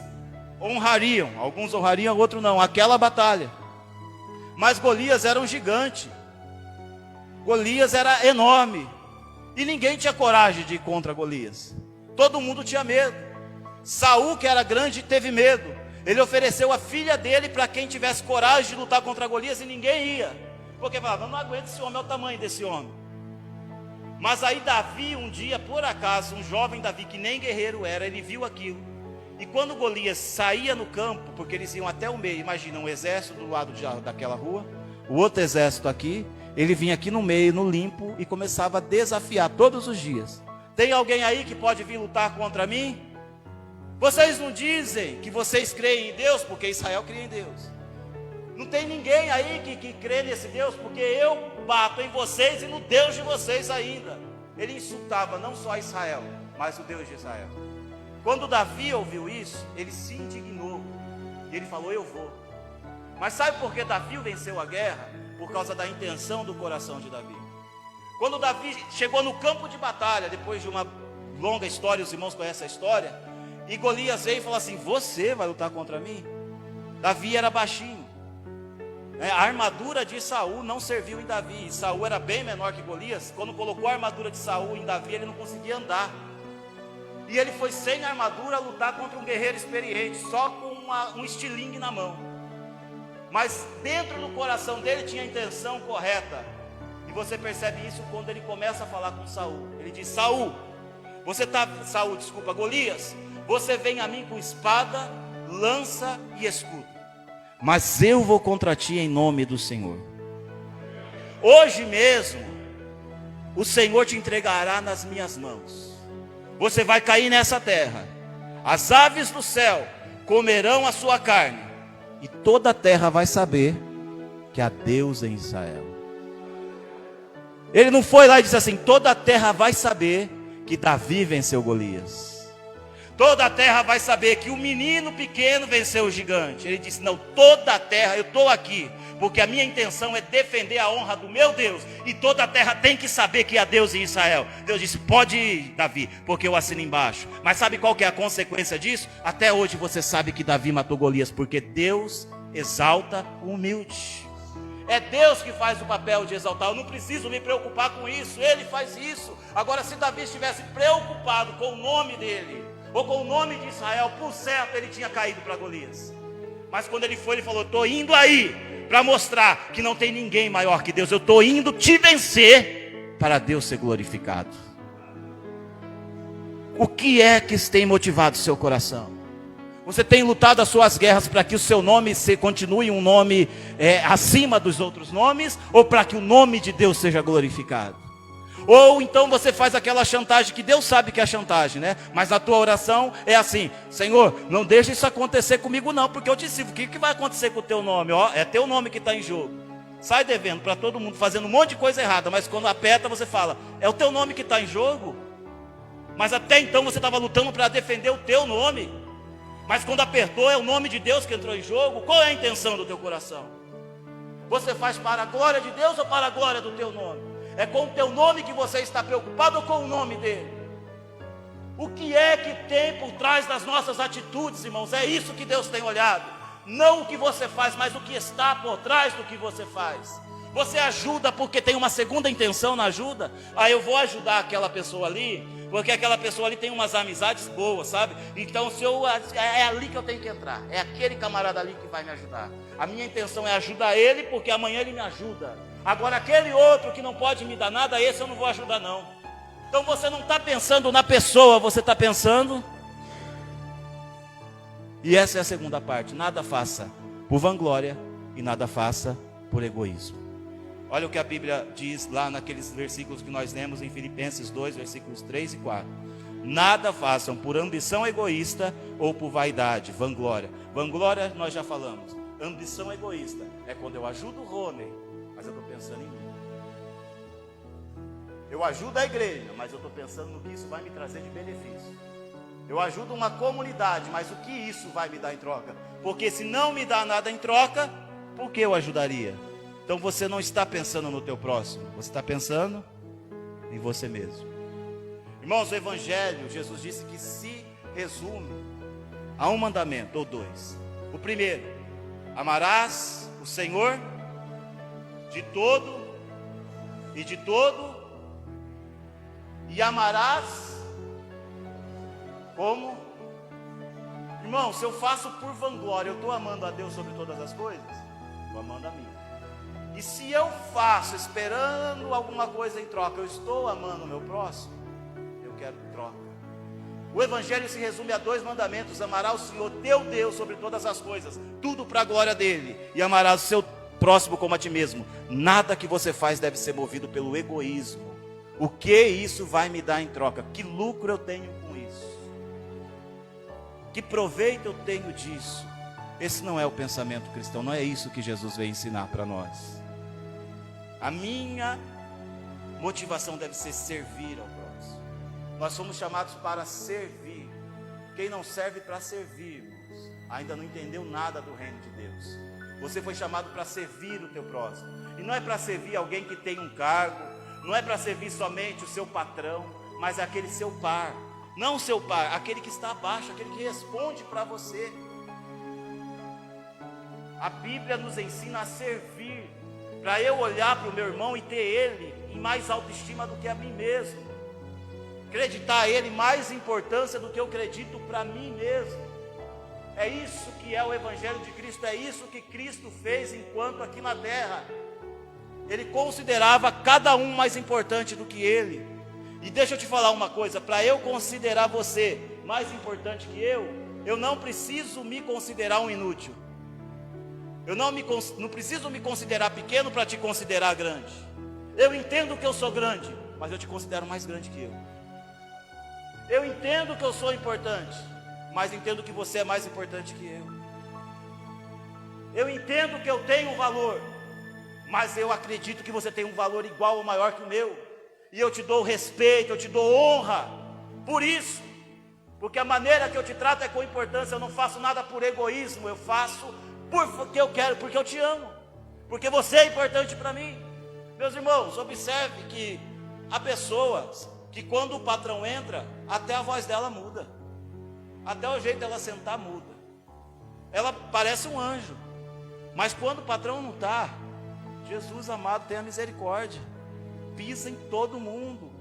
honrariam, alguns honrariam, outros não, aquela batalha. Mas Golias era um gigante. Golias era enorme. E ninguém tinha coragem de ir contra Golias. Todo mundo tinha medo. Saul, que era grande, teve medo. Ele ofereceu a filha dele para quem tivesse coragem de lutar contra Golias e ninguém ia. Porque falava: não aguento esse homem, é o tamanho desse homem. Mas aí Davi um dia, por acaso, um jovem Davi que nem guerreiro era, ele viu aquilo. E quando Golias saía no campo, porque eles iam até o meio, imagina um exército do lado daquela rua, o outro exército aqui, ele vinha aqui no meio, no limpo, e começava a desafiar todos os dias. Tem alguém aí que pode vir lutar contra mim? Vocês não dizem que vocês creem em Deus, porque Israel cria em Deus. Não tem ninguém aí que crê nesse Deus, porque eu bato em vocês e no Deus de vocês ainda. Ele insultava não só Israel, mas o Deus de Israel. Quando Davi ouviu isso, ele se indignou. E ele falou: eu vou. Mas sabe por que Davi venceu a guerra? Por causa da intenção do coração de Davi. Quando Davi chegou no campo de batalha, depois de uma longa história, os irmãos conhecem a história, e Golias veio e falou assim: você vai lutar contra mim? Davi era baixinho. A armadura de Saul não serviu em Davi. Saul era bem menor que Golias. Quando colocou a armadura de Saul em Davi, ele não conseguia andar. E ele foi sem armadura lutar contra um guerreiro experiente, só com um estilingue na mão. Mas dentro do coração dele tinha a intenção correta. E você percebe isso quando ele começa a falar com Saul. Ele diz: Golias, você vem a mim com espada, lança e escudo, mas eu vou contra ti em nome do Senhor. Hoje mesmo o Senhor te entregará nas minhas mãos. Você vai cair nessa terra. As aves do céu comerão a sua carne, e toda a terra vai saber que há Deus em Israel. Ele não foi lá e disse assim: toda a terra vai saber que Davi venceu Golias. Toda a terra vai saber que o menino pequeno venceu o gigante. Ele disse, não, toda a terra, eu estou aqui, porque a minha intenção é defender a honra do meu Deus. E toda a terra tem que saber que há Deus em Israel. Deus disse, pode ir, Davi, porque eu assino embaixo. Mas sabe qual que é a consequência disso? Até hoje você sabe que Davi matou Golias, porque Deus exalta o humilde. É Deus que faz o papel de exaltar. Eu não preciso me preocupar com isso, Ele faz isso. Agora, se Davi estivesse preocupado com o nome dele, ou com o nome de Israel, por certo ele tinha caído para Golias. Mas quando ele foi, ele falou, estou indo aí para mostrar que não tem ninguém maior que Deus. Eu estou indo te vencer para Deus ser glorificado. O que é que tem motivado o seu coração? Você tem lutado as suas guerras para que o seu nome continue um nome acima dos outros nomes, ou para que o nome de Deus seja glorificado? Ou então você faz aquela chantagem que Deus sabe que é chantagem, né? Mas na tua oração é assim, Senhor, não deixa isso acontecer comigo não, porque eu te sirvo. O que vai acontecer com o teu nome? Ó, é teu nome que está em jogo. Sai devendo para todo mundo, fazendo um monte de coisa errada, mas quando aperta você fala, é o teu nome que está em jogo? Mas até então você estava lutando para defender o teu nome. Mas quando apertou, é o nome de Deus que entrou em jogo. Qual é a intenção do teu coração? Você faz para a glória de Deus ou para a glória do teu nome? É com o teu nome que você está preocupado ou com o nome dele? O que é que tem por trás das nossas atitudes, irmãos? É isso que Deus tem olhado. Não o que você faz, mas o que está por trás do que você faz. Você ajuda porque tem uma segunda intenção na ajuda? Eu vou ajudar aquela pessoa ali, porque aquela pessoa ali tem umas amizades boas, sabe? Então é ali que eu tenho que entrar. É aquele camarada ali que vai me ajudar. A minha intenção é ajudar ele, porque amanhã ele me ajuda. Agora aquele outro que não pode me dar nada, esse eu não vou ajudar não. Então você não está pensando na pessoa, você está pensando. E essa é a segunda parte. Nada faça por vanglória e nada faça por egoísmo. Olha o que a Bíblia diz lá naqueles versículos que nós lemos em Filipenses 2, versículos 3 e 4. Nada façam por ambição egoísta ou por vaidade, vanglória. Vanglória nós já falamos. Ambição egoísta é quando eu ajudo o Rony, mas eu estou pensando em mim. Eu ajudo a igreja, mas eu estou pensando no que isso vai me trazer de benefício. Eu ajudo uma comunidade, mas o que isso vai me dar em troca? Porque se não me dá nada em troca, por que eu ajudaria? Então você não está pensando no teu próximo, você está pensando em você mesmo. Irmãos, o Evangelho, Jesus disse que se resume a um mandamento ou dois. O primeiro, amarás o Senhor de todo e amarás como? Irmão, se eu faço por vanglória, eu estou amando a Deus sobre todas as coisas? Estou amando a mim. E se eu faço esperando alguma coisa em troca, eu estou amando o meu próximo? Eu quero troca. O Evangelho se resume a dois mandamentos: amarás o Senhor teu Deus sobre todas as coisas, tudo para a glória dele, e amarás o seu próximo como a ti mesmo. Nada que você faz deve ser movido pelo egoísmo. O que isso vai me dar em troca? Que lucro eu tenho com isso? Que proveito eu tenho disso? Esse não é o pensamento cristão, não é isso que Jesus veio ensinar para nós. A minha motivação deve ser servir ao próximo. Nós somos chamados para servir. Quem não serve para servir, irmãos, ainda não entendeu nada do reino de Deus. Você foi chamado para servir o teu próximo. E não é para servir alguém que tem um cargo, não é para servir somente o seu patrão, mas aquele seu par. Não o seu par, aquele que está abaixo, aquele que responde para você. A Bíblia nos ensina a servir, para eu olhar para o meu irmão e ter ele em mais autoestima do que a mim mesmo. Acreditar a ele mais importância do que eu acredito para mim mesmo. É isso que é o Evangelho de Cristo, é isso que Cristo fez enquanto aqui na terra. Ele considerava cada um mais importante do que ele. E deixa eu te falar uma coisa, para eu considerar você mais importante que eu não preciso me considerar um inútil. Eu não preciso me considerar pequeno para te considerar grande. Eu entendo que eu sou grande, mas eu te considero mais grande que eu. Eu entendo que eu sou importante, mas entendo que você é mais importante que eu. Eu entendo que eu tenho um valor, mas eu acredito que você tem um valor igual ou maior que o meu. E eu te dou respeito, eu te dou honra, por isso. Porque a maneira que eu te trato é com importância. Eu não faço nada por egoísmo, eu faço porque eu quero, porque eu te amo, porque você é importante para mim. Meus irmãos, observe que há pessoas que quando o patrão entra, até a voz dela muda, até o jeito dela sentar muda. Ela parece um anjo, mas quando o patrão não está, Jesus amado, tenha misericórdia, pisa em todo mundo.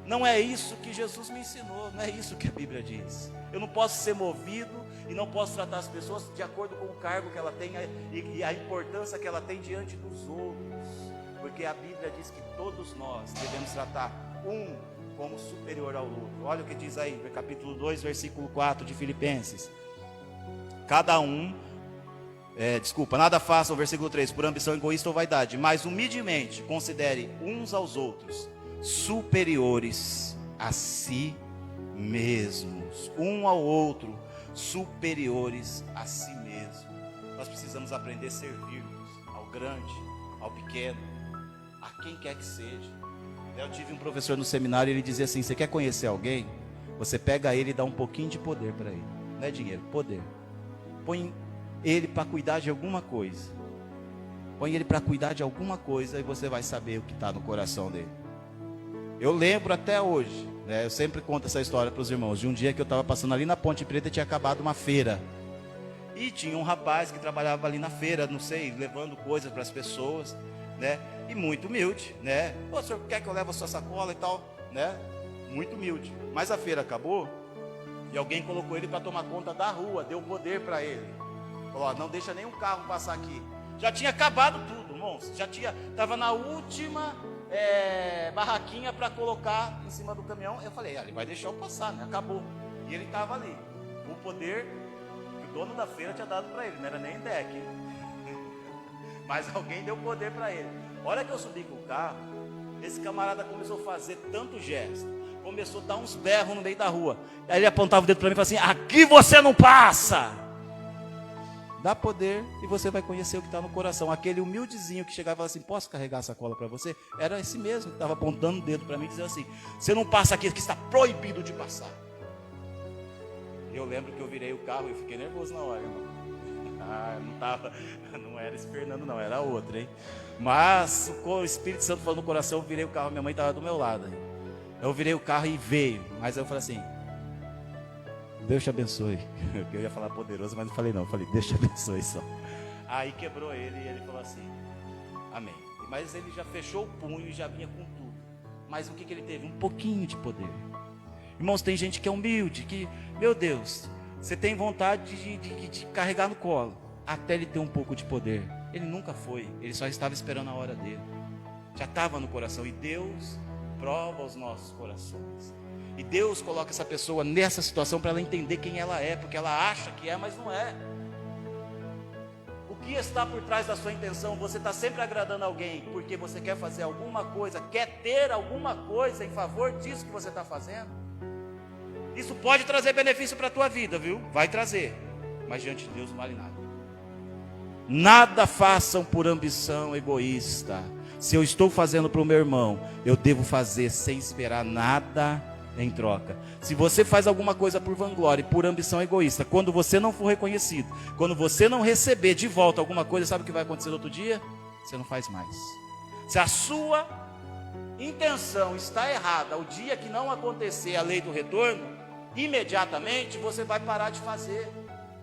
Não é isso que Jesus me ensinou, não é isso que a Bíblia diz. Eu não posso ser movido e não posso tratar as pessoas de acordo com o cargo que ela tem e a importância que ela tem diante dos outros. Porque a Bíblia diz que todos nós devemos tratar um como superior ao outro. Olha o que diz aí, capítulo 2, versículo 4 de Filipenses. Nada façam, versículo 3, por ambição egoísta ou vaidade, mas humildemente considere uns aos outros superiores a si mesmos, um ao outro superiores a si mesmo. Nós precisamos aprender a servirmos ao grande, ao pequeno, a quem quer que seja. Eu tive um professor no seminário, ele dizia assim: você quer conhecer alguém? Você pega ele e dá um pouquinho de poder para ele. Não é dinheiro, poder. Põe ele para cuidar de alguma coisa. Põe ele para cuidar de alguma coisa e você vai saber o que está no coração dele. Eu lembro até hoje, né, eu sempre conto essa história para os irmãos, de um dia que eu estava passando ali na Ponte Preta e tinha acabado uma feira. E tinha um rapaz que trabalhava ali na feira, não sei, levando coisas para as pessoas, né? E muito humilde, né? O senhor quer que eu leve a sua sacola e tal, né? Muito humilde. Mas a feira acabou e alguém colocou ele para tomar conta da rua, deu poder para ele. Falou: não deixa nenhum carro passar aqui. Já tinha acabado tudo, irmãos. Estava na última barraquinha para colocar em cima do caminhão. Eu falei: ele vai deixar eu passar, né? Acabou. E ele estava ali, o poder que o dono da feira tinha dado para ele. Não era nem deck, mas alguém deu poder para ele. Olha que eu subi com o carro, esse camarada começou a fazer tanto gesto, começou a dar uns berros no meio da rua. Aí ele apontava o dedo para mim e falava assim: aqui você não passa. Dá poder e você vai conhecer o que está no coração. Aquele humildezinho que chegava e falava assim: posso carregar a sacola para você? Era esse mesmo que estava apontando o dedo para mim, dizendo assim: você não passa aqui, que está proibido de passar. Eu lembro que eu virei o carro e fiquei nervoso na hora, irmão. Não era esse Fernando não, era outro, hein? Mas com o Espírito Santo falando no coração, eu virei o carro, minha mãe estava do meu lado, hein? Eu virei o carro e veio, mas eu falei assim: Deus te abençoe. Eu ia falar poderoso, mas não falei não, eu falei: Deus te abençoe só. Aí quebrou ele e ele falou assim: amém. Mas ele já fechou o punho e já vinha com tudo. Mas o que ele teve? Um pouquinho de poder. Irmãos, tem gente que é humilde, que, meu Deus, você tem vontade de carregar no colo, até ele ter um pouco de poder. Ele nunca foi, ele só estava esperando a hora dele. Já estava no coração. E Deus prova os nossos corações. E Deus coloca essa pessoa nessa situação para ela entender quem ela é, porque ela acha que é, mas não é. O que está por trás da sua intenção? Você está sempre agradando alguém porque você quer fazer alguma coisa, quer ter alguma coisa em favor disso que você está fazendo? Isso pode trazer benefício para a tua vida, viu? Vai trazer, mas diante de Deus não vale nada. Nada façam por ambição egoísta. Se eu estou fazendo para o meu irmão, eu devo fazer sem esperar nada em troca. Se você faz alguma coisa por vanglória e por ambição egoísta, quando você não for reconhecido, quando você não receber de volta alguma coisa, sabe o que vai acontecer no outro dia? Você não faz mais. Se a sua intenção está errada, o dia que não acontecer a lei do retorno, imediatamente você vai parar de fazer.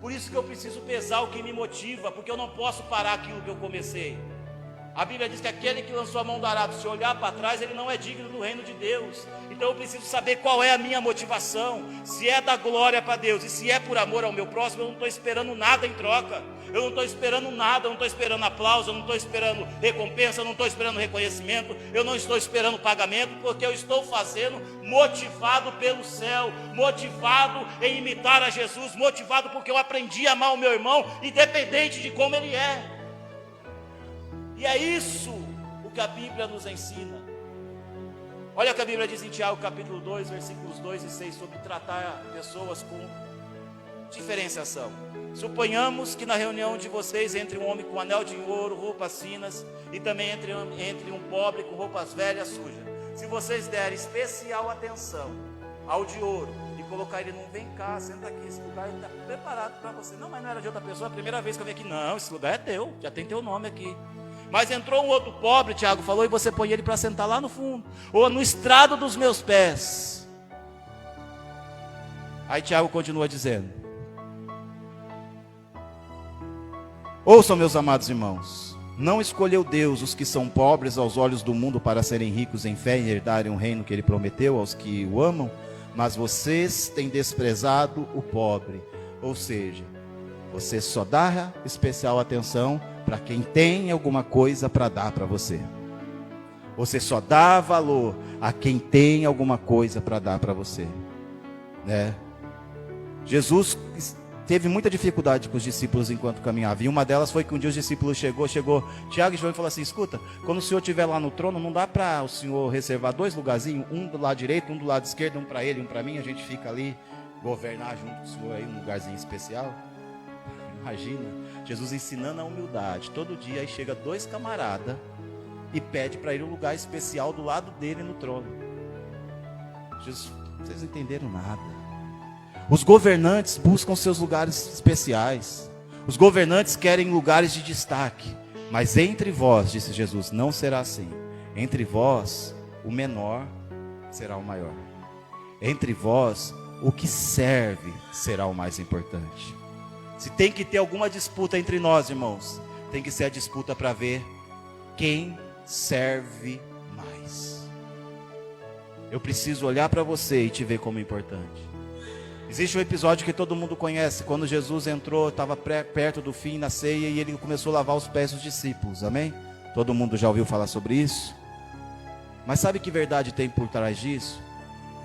Por isso que eu preciso pesar o que me motiva, porque eu não posso parar aquilo que eu comecei. A Bíblia diz que aquele que lançou a mão do arado, se olhar para trás, ele não é digno do reino de Deus. Então eu preciso saber qual é a minha motivação. Se é da glória para Deus e se é por amor ao meu próximo, eu não estou esperando nada em troca. Eu não estou esperando nada, eu não estou esperando aplauso, eu não estou esperando recompensa, eu não estou esperando reconhecimento, eu não estou esperando pagamento, porque eu estou fazendo motivado pelo céu, motivado em imitar a Jesus, motivado porque eu aprendi a amar o meu irmão, independente de como ele é. E é isso o que a Bíblia nos ensina. Olha o que a Bíblia diz em Tiago capítulo 2, versículos 2 e 6, sobre tratar pessoas com diferenciação. Suponhamos que na reunião de vocês entre um homem com anel de ouro, roupas finas, e também entre um pobre com roupas velhas sujas. Se vocês derem especial atenção ao de ouro e colocar ele num, vem cá, senta aqui, esse lugar está preparado para você. Não, mas não era de outra pessoa, a primeira vez que eu vim aqui, não, esse lugar é teu, já tem teu nome aqui. Mas entrou um outro pobre, Tiago falou, e você põe ele para sentar lá no fundo, ou no estrado dos meus pés. Aí Tiago continua dizendo: ouçam, meus amados irmãos, não escolheu Deus os que são pobres aos olhos do mundo para serem ricos em fé e herdarem um reino que ele prometeu aos que o amam, mas vocês têm desprezado o pobre. Ou seja, você só dá especial atenção para quem tem alguma coisa para dar para você. Você só dá valor a quem tem alguma coisa para dar para você, né? Jesus teve muita dificuldade com os discípulos enquanto caminhava. E uma delas foi que um dia os discípulos chegou Tiago e João, e falou assim: escuta, quando o Senhor estiver lá no trono, não dá para o Senhor reservar 2 lugarzinhos, um do lado direito, um do lado esquerdo, um para ele, um para mim, a gente fica ali, governar junto com o Senhor aí, um lugarzinho especial? Imagina, Jesus ensinando a humildade, todo dia aí chega 2 camaradas e pede para ir um lugar especial do lado dele no trono. Jesus, vocês não entenderam nada. Os governantes buscam seus lugares especiais. Os governantes querem lugares de destaque. Mas entre vós, disse Jesus, não será assim. Entre vós, o menor será o maior. Entre vós, o que serve será o mais importante. Se tem que ter alguma disputa entre nós, irmãos, tem que ser a disputa para ver quem serve mais. Eu preciso olhar para você e te ver como importante. Existe um episódio que todo mundo conhece, quando Jesus entrou, estava perto do fim na ceia e ele começou a lavar os pés dos discípulos, amém? Todo mundo já ouviu falar sobre isso? Mas sabe que verdade tem por trás disso?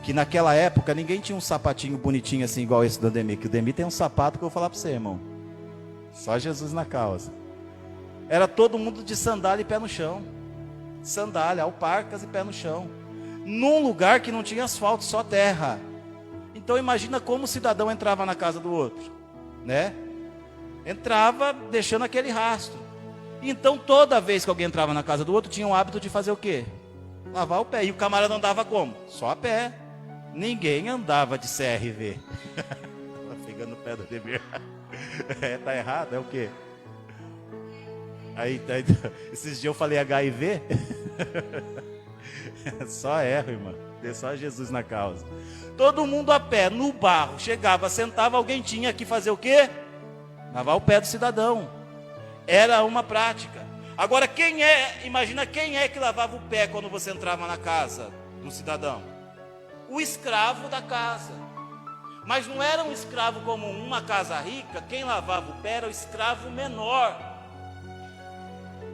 Que naquela época ninguém tinha um sapatinho bonitinho assim igual esse do Ademir, que o Ademir tem um sapato que eu vou falar para você, irmão. Só Jesus na causa. Era todo mundo de sandália e pé no chão. Sandália, alparcas e pé no chão. Num lugar que não tinha asfalto, só terra. Então imagina como o cidadão entrava na casa do outro, né? Entrava deixando aquele rastro. Então toda vez que alguém entrava na casa do outro, tinha o hábito de fazer o quê? Lavar o pé. E o camarada andava como? Só a pé. Ninguém andava de CRV. Estava pegando o pé do Ademir. Tá errado, é o quê? Aí, esses dias eu falei HIV. Só erro, irmão. Dê só Jesus na causa. Todo mundo a pé, no barro, chegava, sentava, alguém tinha que fazer o quê? Lavar o pé do cidadão. Era uma prática. Agora, imagina quem é que lavava o pé quando você entrava na casa do cidadão? O escravo da casa. Mas não era um escravo comum, uma casa rica, quem lavava o pé era o escravo menor.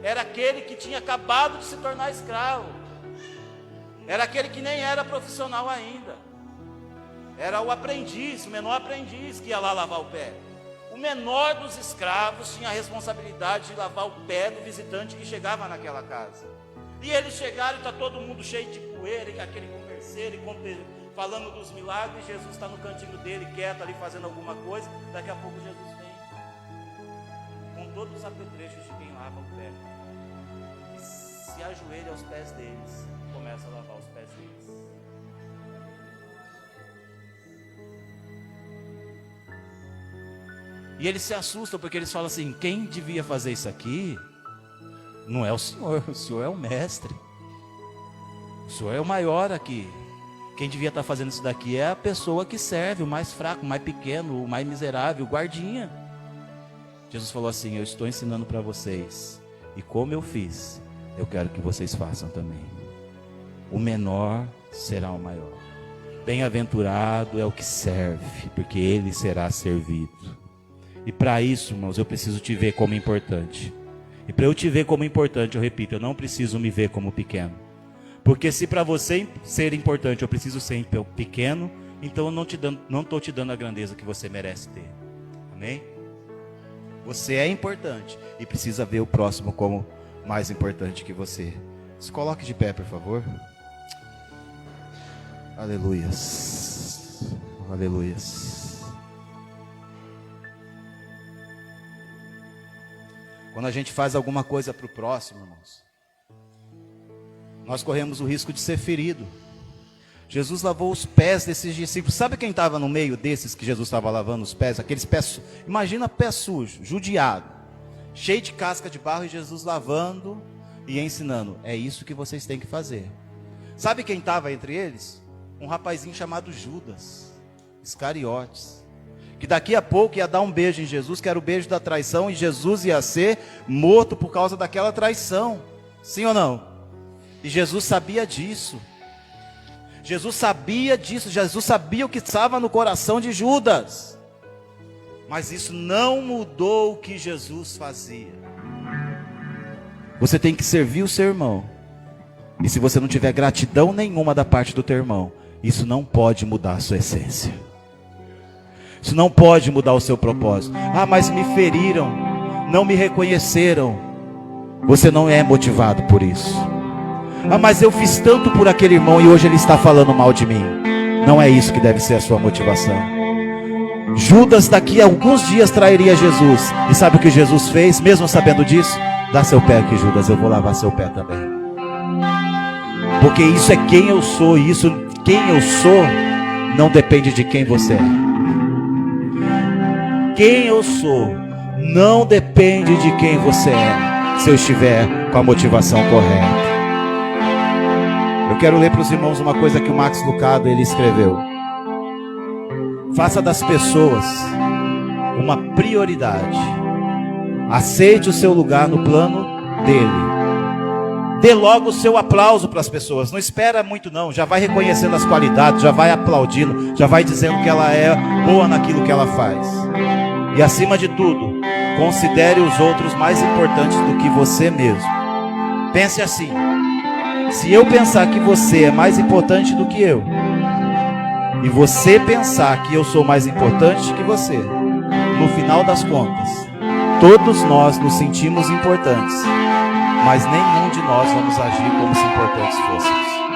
Era aquele que tinha acabado de se tornar escravo. Era aquele que nem era profissional ainda. Era o aprendiz, o menor aprendiz que ia lá lavar o pé. O menor dos escravos tinha a responsabilidade de lavar o pé do visitante que chegava naquela casa. E eles chegaram e está todo mundo cheio de poeira, e aquele converseiro, e falando dos milagres. Jesus está no cantinho dele, quieto ali fazendo alguma coisa. Daqui a pouco Jesus vem com todos os apetrechos de quem lava o pé. E se ajoelha aos pés deles, começa a lavar os pés deles. E eles se assustam porque eles falam assim: quem devia fazer isso aqui não é o Senhor é o mestre. O Senhor é o maior aqui. Quem devia estar fazendo isso daqui é a pessoa que serve, o mais fraco, o mais pequeno, o mais miserável, o guardinha. Jesus falou assim: eu estou ensinando para vocês, e como eu fiz, eu quero que vocês façam também. O menor será o maior. Bem-aventurado é o que serve, porque ele será servido. E para isso, irmãos, eu preciso te ver como importante. E para eu te ver como importante, eu repito, eu não preciso me ver como pequeno. Porque se para você ser importante eu preciso ser pequeno, então eu não estou te dando a grandeza que você merece ter. Amém? Você é importante e precisa ver o próximo como mais importante que você. Se coloque de pé, por favor. Aleluias. Aleluias. Quando a gente faz alguma coisa para o próximo, irmãos, nós corremos o risco de ser ferido. Jesus lavou os pés desses discípulos. Sabe quem estava no meio desses que Jesus estava lavando os pés? Aqueles pés, imagina pé sujo, judiado, cheio de casca de barro, e Jesus lavando e ensinando. É isso que vocês têm que fazer. Sabe quem estava entre eles? Um rapazinho chamado Judas Iscariotes, que daqui a pouco ia dar um beijo em Jesus, que era o beijo da traição, e Jesus ia ser morto por causa daquela traição. Sim ou não? E Jesus sabia disso. Jesus sabia disso. Jesus sabia o que estava no coração de Judas. Mas isso não mudou o que Jesus fazia. Você tem que servir o seu irmão. E se você não tiver gratidão nenhuma da parte do teu irmão, isso não pode mudar a sua essência. Isso não pode mudar o seu propósito. Ah, mas me feriram, não me reconheceram. Você não é motivado por isso. Ah, mas eu fiz tanto por aquele irmão e hoje ele está falando mal de mim. Não é isso que deve ser a sua motivação. Judas daqui a alguns dias trairia Jesus. E sabe o que Jesus fez, mesmo sabendo disso? Dá seu pé aqui, Judas, eu vou lavar seu pé também. Porque isso é quem eu sou. E isso, quem eu sou, não depende de quem você é. Quem eu sou não depende de quem você é, se eu estiver com a motivação correta. Eu quero ler para os irmãos uma coisa que o Max Lucado ele escreveu. Faça das pessoas uma prioridade. Aceite o seu lugar no plano dele. Dê logo o seu aplauso para as pessoas. Não espera muito não. Já vai reconhecendo as qualidades, já vai aplaudindo, já vai dizendo que ela é boa naquilo que ela faz. E acima de tudo, considere os outros mais importantes do que você mesmo. Pense assim: se eu pensar que você é mais importante do que eu, e você pensar que eu sou mais importante que você, no final das contas, todos nós nos sentimos importantes, mas nenhum de nós vamos agir como se importantes fôssemos.